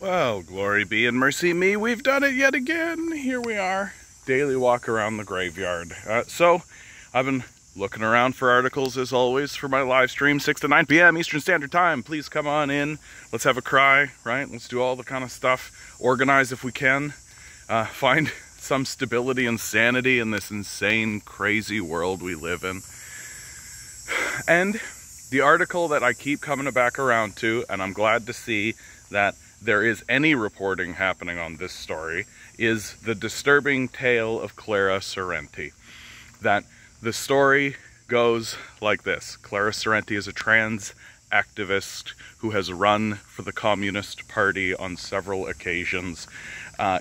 Well, glory be and mercy me, we've done it yet again. Here we are, daily walk around the graveyard. So, I've been looking around for articles as always for my live stream, 6 to 9 p.m. Eastern Standard Time. Please come on in, let's have a cry, right? Let's do all the kind of stuff, organize if we can, find some stability and sanity in this insane, crazy world we live in. And the article that I keep coming back around to, and I'm glad to see that there is any reporting happening on this story, is the disturbing tale of Clara Sorrenti. That the story goes like this. Clara Sorrenti is a trans activist who has run for the Communist Party on several occasions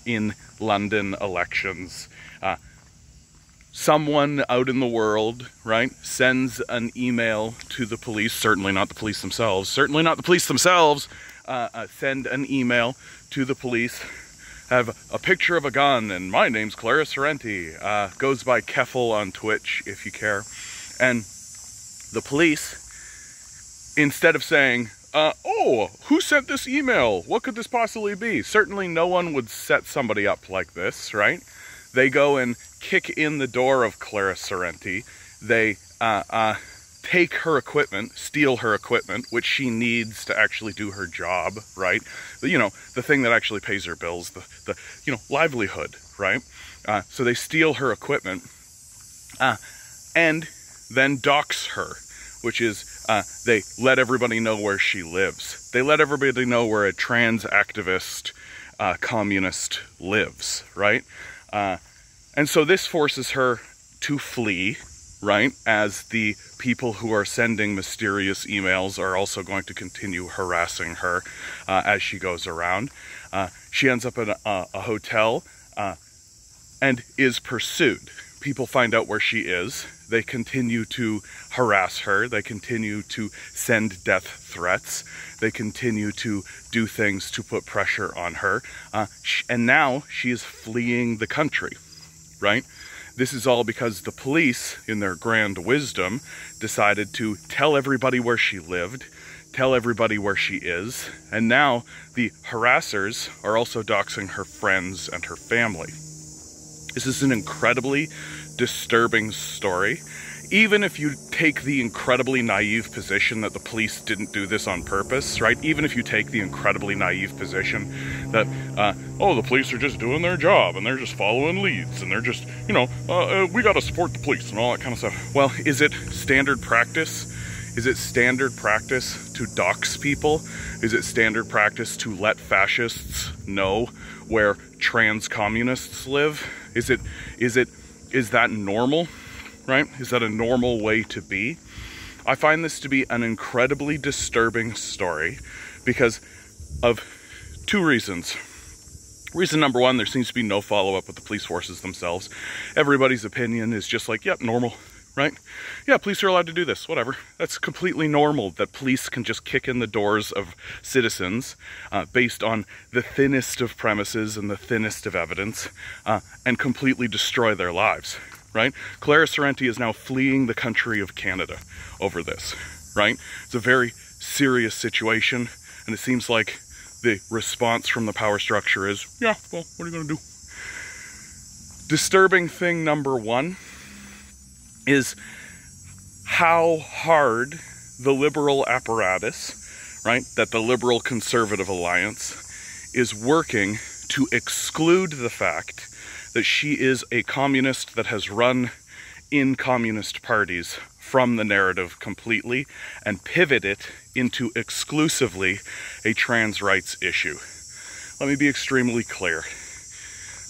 in London elections. Someone out in the world, right, sends an email to the police, certainly not the police themselves, send an email to the police, have a picture of a gun, and my name's Clara Sorrenti, goes by Keffel on Twitch if you care, and the police, instead of saying, oh, who sent this email? What could this possibly be? Certainly no one would set somebody up like this, right? They go and kick in the door of Clara Sorrenti. They take her equipment, steal her equipment, which she needs to actually do her job, right? You know, the thing that actually pays her bills, the livelihood, right? So they steal her equipment and then dox her, which is they let everybody know where she lives. They let everybody know where a trans activist communist lives, right? And so this forces her to flee, right? As the people who are sending mysterious emails are also going to continue harassing her as she goes around. She ends up in a hotel and is pursued. People find out where she is. They continue to harass her. They continue to send death threats. They continue to do things to put pressure on her. And now she is fleeing the country, right? This is all because the police, in their grand wisdom, decided to tell everybody where she lived, tell everybody where she is, and now the harassers are also doxing her friends and her family. This is an incredibly disturbing story. Even if you take the incredibly naive position that the police didn't do this on purpose, right? Even if you take the incredibly naive position that, oh, the police are just doing their job and they're just following leads and they're just, you know, we gotta support the police and all that kind of stuff. Well, is it standard practice? Is it standard practice to dox people? Is it standard practice to let fascists know where trans communists live? Is that normal? Right? Is that a normal way to be? I find this to be an incredibly disturbing story because of two reasons. Reason number one, there seems to be no follow-up with the police forces themselves. Everybody's opinion is just like, yep, normal, right? Yeah, police are allowed to do this, whatever. That's completely normal that police can just kick in the doors of citizens based on the thinnest of premises and the thinnest of evidence and completely destroy their lives. Right? Clara Sorrenti is now fleeing the country of Canada over this, right? It's a very serious situation, and it seems like the response from the power structure is, yeah, well, what are you going to do? Disturbing thing number one is how hard the liberal apparatus, right, that the liberal conservative alliance is working to exclude the fact that she is a communist that has run in communist parties from the narrative completely and pivot it into exclusively a trans rights issue. Let me be extremely clear.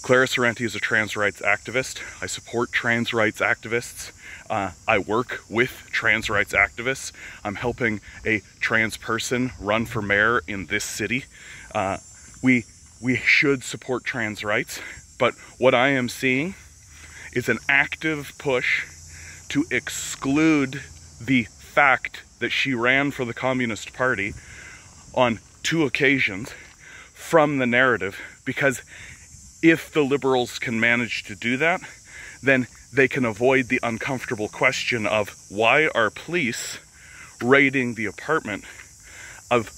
Clara Sorrenti is a trans rights activist. I support trans rights activists. I work with trans rights activists. I'm helping a trans person run for mayor in this city. We should support trans rights. But what I am seeing is an active push to exclude the fact that she ran for the Communist Party on 2 occasions from the narrative, because if the liberals can manage to do that, then they can avoid the uncomfortable question of why are police raiding the apartment of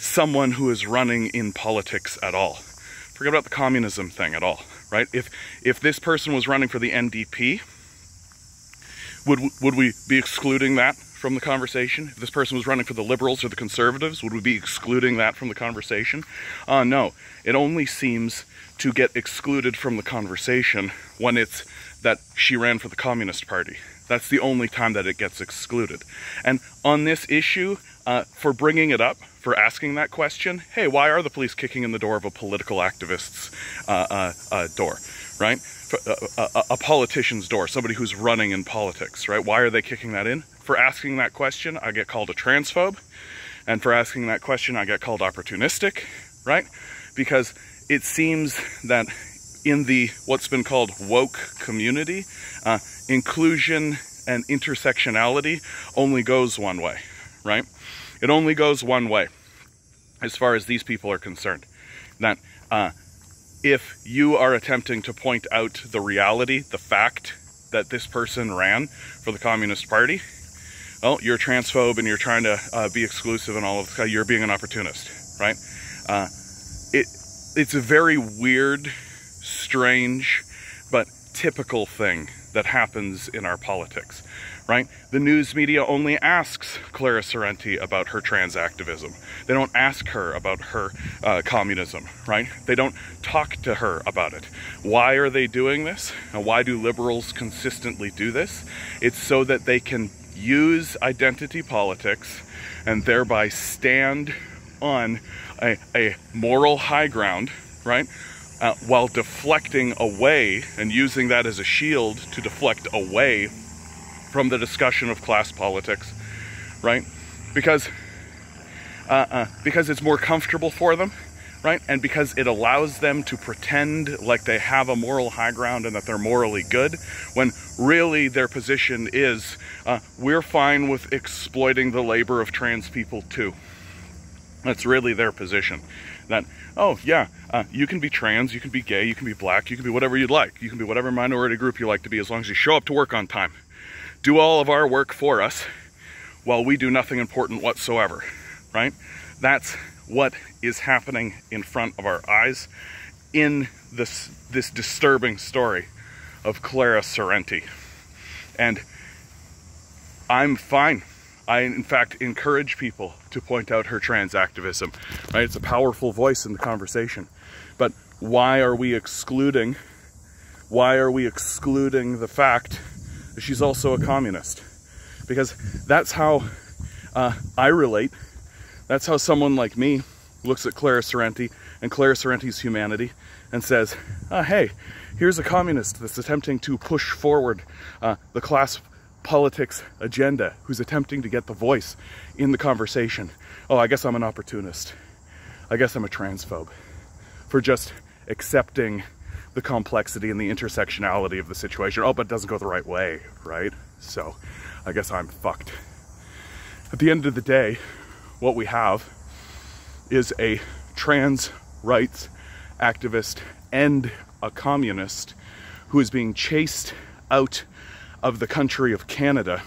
someone who is running in politics at all. Forget about the communism thing at all, right? If this person was running for the NDP, would we be excluding that from the conversation? If this person was running for the Liberals or the Conservatives, would we be excluding that from the conversation? No. It only seems to get excluded from the conversation when it's that she ran for the Communist Party. That's the only time that it gets excluded. And on this issue, for bringing it up, for asking that question, hey, why are the police kicking in the door of a political activist's door, right? A politician's door, somebody who's running in politics, right? Why are they kicking that in? For asking that question, I get called a transphobe. And for asking that question, I get called opportunistic, right? Because it seems that in the what's been called woke community, inclusion and intersectionality only goes one way, right? It only goes one way as far as these people are concerned. That if you are attempting to point out the reality, the fact that this person ran for the Communist Party, well, you're a transphobe and you're trying to be exclusive and all of that. You're being an opportunist, right? It's a very weird, strange, but typical thing that happens in our politics, right? The news media only asks Clara Sorrenti about her trans activism. They don't ask her about her communism, right? They don't talk to her about it. Why are they doing this? And why do liberals consistently do this? It's so that they can use identity politics and thereby stand on a moral high ground, right? While deflecting away and using that as a shield to deflect away from the discussion of class politics, right? Because it's more comfortable for them, right? And because it allows them to pretend like they have a moral high ground and that they're morally good, when really their position is, we're fine with exploiting the labor of trans people too. That's really their position. That, oh yeah, you can be trans, you can be gay, you can be black, you can be whatever you'd like. You can be whatever minority group you like to be as long as you show up to work on time. Do all of our work for us while we do nothing important whatsoever, right? That's what is happening in front of our eyes in this disturbing story of Clara Sorrenti. And I'm fine. I, in fact, encourage people to point out her trans activism, right? It's a powerful voice in the conversation. But why are we excluding the fact that she's also a communist? Because that's how I relate. That's how someone like me looks at Clara Sorrenti and Clara Sorrenti's humanity and says, hey, here's a communist that's attempting to push forward the class politics agenda, who's attempting to get the voice in the conversation. Oh, I guess I'm an opportunist. I guess I'm a transphobe for just accepting the complexity and the intersectionality of the situation. Oh, but it doesn't go the right way, right? So I guess I'm fucked. At the end of the day, what we have is a trans rights activist and a communist who is being chased out of the country of Canada,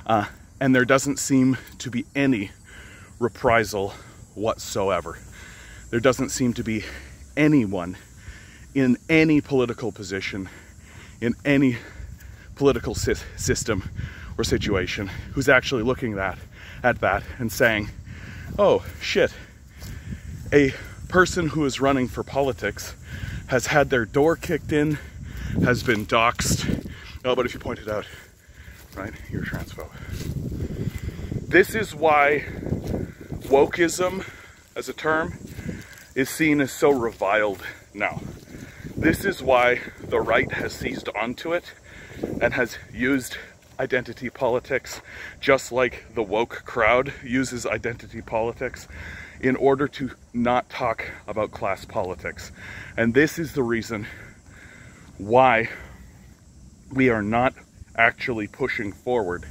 and there doesn't seem to be any reprisal whatsoever. There doesn't seem to be anyone in any political position, in any political system or situation, who's actually looking at that and saying, oh shit, a person who is running for politics has had their door kicked in, has been doxxed. Oh, but if you point it out, right, you're a transphobe. This is why wokeism as a term is seen as so reviled now. This is why the right has seized onto it and has used identity politics, just like the woke crowd uses identity politics, in order to not talk about class politics. And this is the reason why we are not actually pushing forward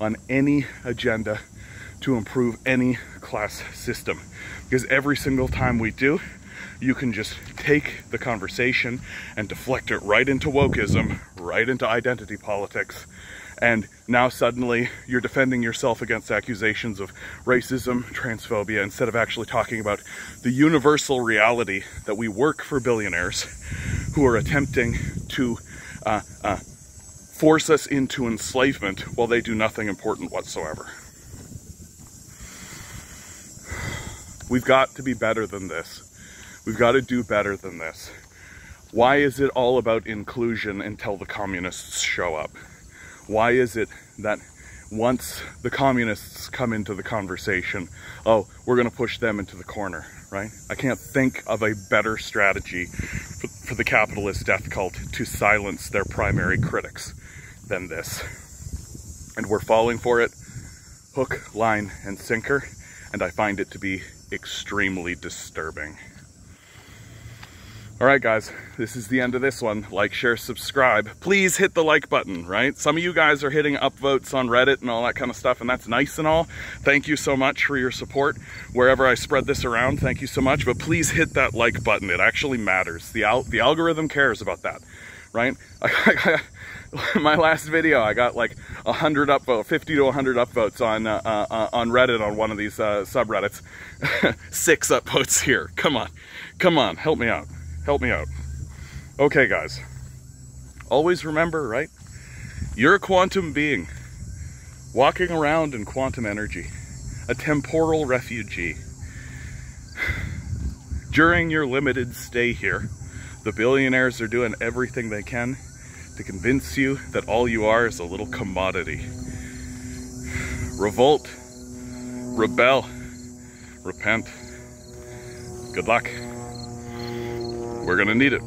on any agenda to improve any class system. Because every single time we do, you can just take the conversation and deflect it right into wokeism, right into identity politics, And now suddenly you're defending yourself against accusations of racism, transphobia, instead of actually talking about the universal reality that we work for billionaires who are attempting to force us into enslavement while they do nothing important whatsoever. We've got to be better than this. We've got to do better than this. Why is it all about inclusion until the communists show up? Why is it that once the communists come into the conversation, oh, we're going to push them into the corner, right? I can't think of a better strategy for the capitalist death cult to silence their primary critics than this. And we're falling for it, hook, line, and sinker, and I find it to be extremely disturbing. Alright guys, this is the end of this one. Like, share, subscribe. Please hit the like button, right? Some of you guys are hitting upvotes on Reddit and all that kind of stuff, and that's nice and all. Thank you so much for your support. Wherever I spread this around, thank you so much. But please hit that like button. It actually matters. The algorithm cares about that, right? My last video, I got like 100 upvotes, 50 to 100 upvotes on Reddit on one of these subreddits. 6 upvotes here. Come on, help me out. Help me out. Okay, guys. Always remember, right? You're a quantum being, walking around in quantum energy, a temporal refugee. During your limited stay here, the billionaires are doing everything they can to convince you that all you are is a little commodity. Revolt, rebel, repent. Good luck. We're gonna need it.